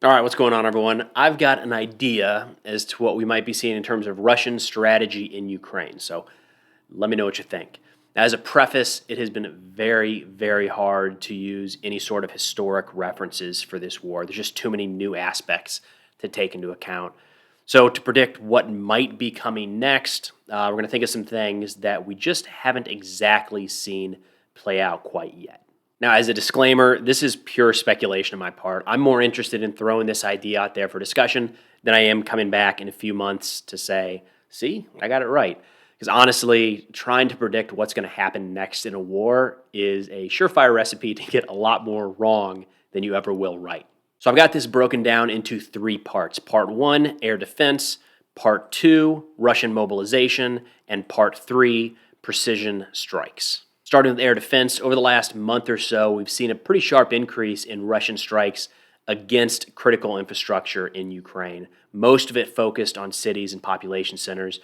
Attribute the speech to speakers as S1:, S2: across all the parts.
S1: All right, what's going on, everyone? I've got an idea as to what we might be seeing in terms of Russian strategy in Ukraine. So let me know what you think. Now, as a preface, it has been very, very hard to use any sort of historic references for this war. There's just too many new aspects to take into account. So, to predict what might be coming next, we're going to think of some things that we just haven't exactly seen play out quite yet. Now, as a disclaimer, this is pure speculation on my part. I'm more interested in throwing this idea out there for discussion than I am coming back in a few months to say, see, I got it right. Because honestly, trying to predict what's going to happen next in a war is a surefire recipe to get a lot more wrong than you ever will right. So I've got this broken down into three parts. Part one, air defense. Part two, Russian mobilization. And part three, precision strikes. Starting with air defense, over the last month or so, we've seen a pretty sharp increase in Russian strikes against critical infrastructure in Ukraine, most of it focused on cities and population centers.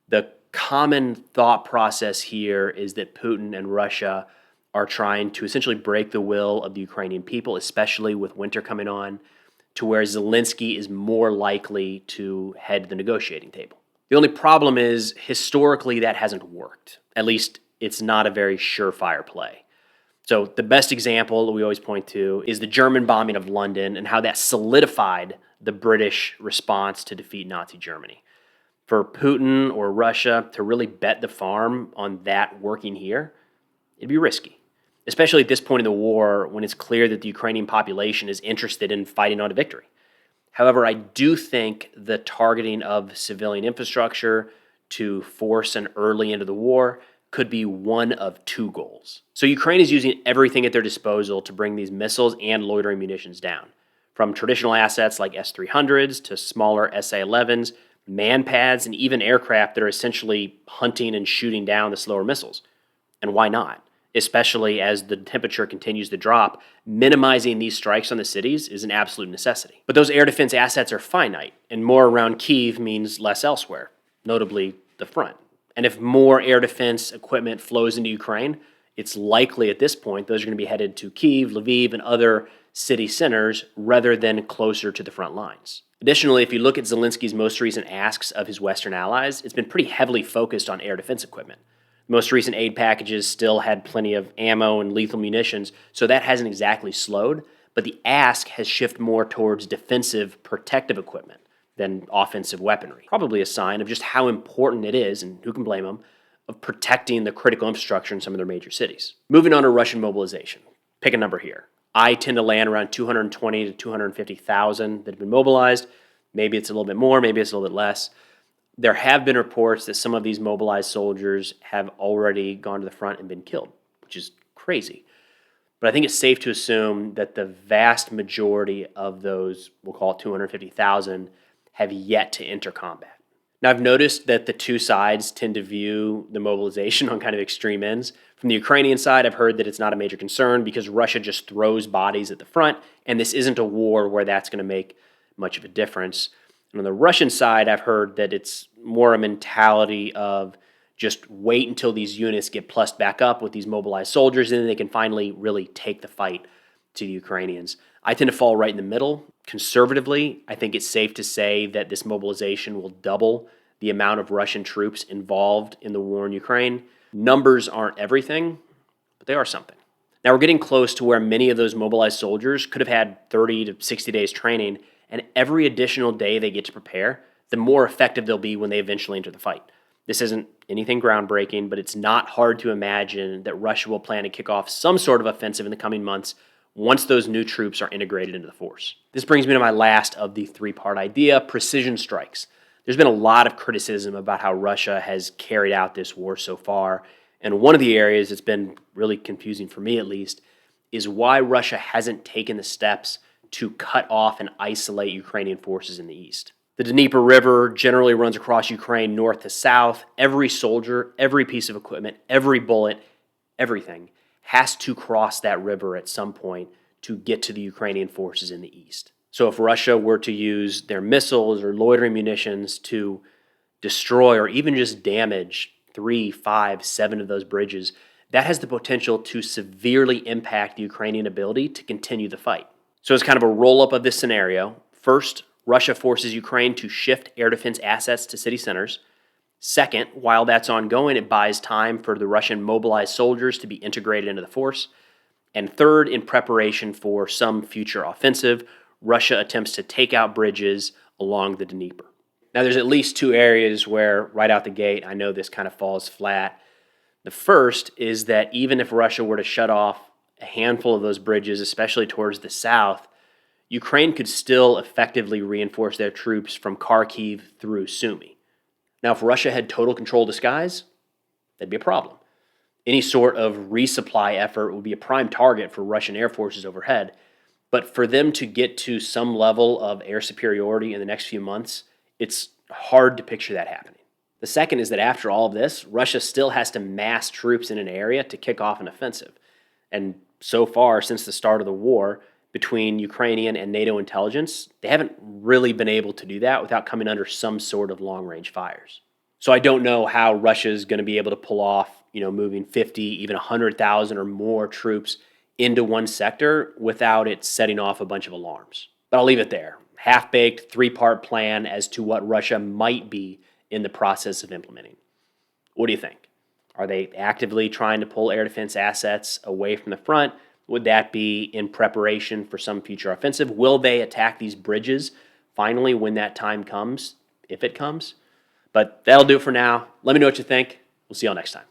S1: The common thought process here is that Putin and Russia are trying to essentially break the will of the Ukrainian people, especially with winter coming on, to where Zelensky is more likely to head the negotiating table. The only problem is, historically, that hasn't worked. At least it's not a very surefire play. So the best example that we always point to is the German bombing of London and how that solidified the British response to defeat Nazi Germany. For Putin or Russia to really bet the farm on that working here, it'd be risky, especially at this point in the war when it's clear that the Ukrainian population is interested in fighting on a victory. However, I do think the targeting of civilian infrastructure to force an early end of the war could be one of two goals. So Ukraine is using everything at their disposal to bring these missiles and loitering munitions down, from traditional assets like S-300s to smaller SA-11s, man-pads, and even aircraft that are essentially hunting and shooting down the slower missiles. And why not? Especially as the temperature continues to drop, minimizing these strikes on the cities is an absolute necessity. But those air defense assets are finite, and more around Kyiv means less elsewhere, notably the front. And if more air defense equipment flows into Ukraine, it's likely at this point those are going to be headed to Kyiv, Lviv, and other city centers rather than closer to the front lines. Additionally, if you look at Zelensky's most recent asks of his Western allies, it's been pretty heavily focused on air defense equipment. Most recent aid packages still had plenty of ammo and lethal munitions, so that hasn't exactly slowed, but the ask has shifted more towards defensive, protective equipment than offensive weaponry. Probably a sign of just how important it is, and who can blame them, of protecting the critical infrastructure in some of their major cities. Moving on to Russian mobilization. Pick a number here. I tend to land around 220 to 250,000 that have been mobilized. Maybe it's a little bit more, maybe it's a little bit less. There have been reports that some of these mobilized soldiers have already gone to the front and been killed, which is crazy. But I think it's safe to assume that the vast majority of those, we'll call it 250,000, have yet to enter combat. Now, I've noticed that the two sides tend to view the mobilization on kind of extreme ends. From the Ukrainian side, I've heard that it's not a major concern because Russia just throws bodies at the front, and this isn't a war where that's going to make much of a difference. And on the Russian side, I've heard that it's more a mentality of just wait until these units get plussed back up with these mobilized soldiers, and then they can finally really take the fight to the Ukrainians. I tend to fall right in the middle. Conservatively, I think it's safe to say that this mobilization will double the amount of Russian troops involved in the war in Ukraine. Numbers aren't everything, but they are something. Now, we're getting close to where many of those mobilized soldiers could have had 30 to 60 days training, and every additional day they get to prepare, the more effective they'll be when they eventually enter the fight. This isn't anything groundbreaking, but it's not hard to imagine that Russia will plan to kick off some sort of offensive in the coming months once those new troops are integrated into the force. This brings me to my last of the three-part idea, precision strikes. There's been a lot of criticism about how Russia has carried out this war so far, and one of the areas that's been really confusing for me at least is why Russia hasn't taken the steps to cut off and isolate Ukrainian forces in the east. The Dnieper River generally runs across Ukraine north to south. Every soldier, every piece of equipment, every bullet, everything has to cross that river at some point to get to the Ukrainian forces in the east. So if Russia were to use their missiles or loitering munitions to destroy or even just damage 3, 5, 7 of those bridges, that has the potential to severely impact the Ukrainian ability to continue the fight. So as kind of a roll-up of this scenario, first, Russia forces Ukraine to shift air defense assets to city centers. Second, while that's ongoing, it buys time for the Russian mobilized soldiers to be integrated into the force. And third, in preparation for some future offensive, Russia attempts to take out bridges along the Dnieper. Now, there's at least two areas where, right out the gate, I know this kind of falls flat. The first is that even if Russia were to shut off a handful of those bridges, especially towards the south, Ukraine could still effectively reinforce their troops from Kharkiv through Sumy. Now, if Russia had total control of the skies, that'd be a problem. Any sort of resupply effort would be a prime target for Russian air forces overhead. But for them to get to some level of air superiority in the next few months, it's hard to picture that happening. The second is that after all of this, Russia still has to mass troops in an area to kick off an offensive. And so far, since the start of the war, between Ukrainian and NATO intelligence, they haven't really been able to do that without coming under some sort of long-range fires. So I don't know how Russia is going to be able to pull off, moving 50, even 100,000 or more troops into one sector without it setting off a bunch of alarms. But I'll leave it there. Half-baked, three-part plan as to what Russia might be in the process of implementing. What do you think? Are they actively trying to pull air defense assets away from the front? Would that be in preparation for some future offensive? Will they attack these bridges finally when that time comes, if it comes? But that'll do it for now. Let me know what you think. We'll see y'all next time.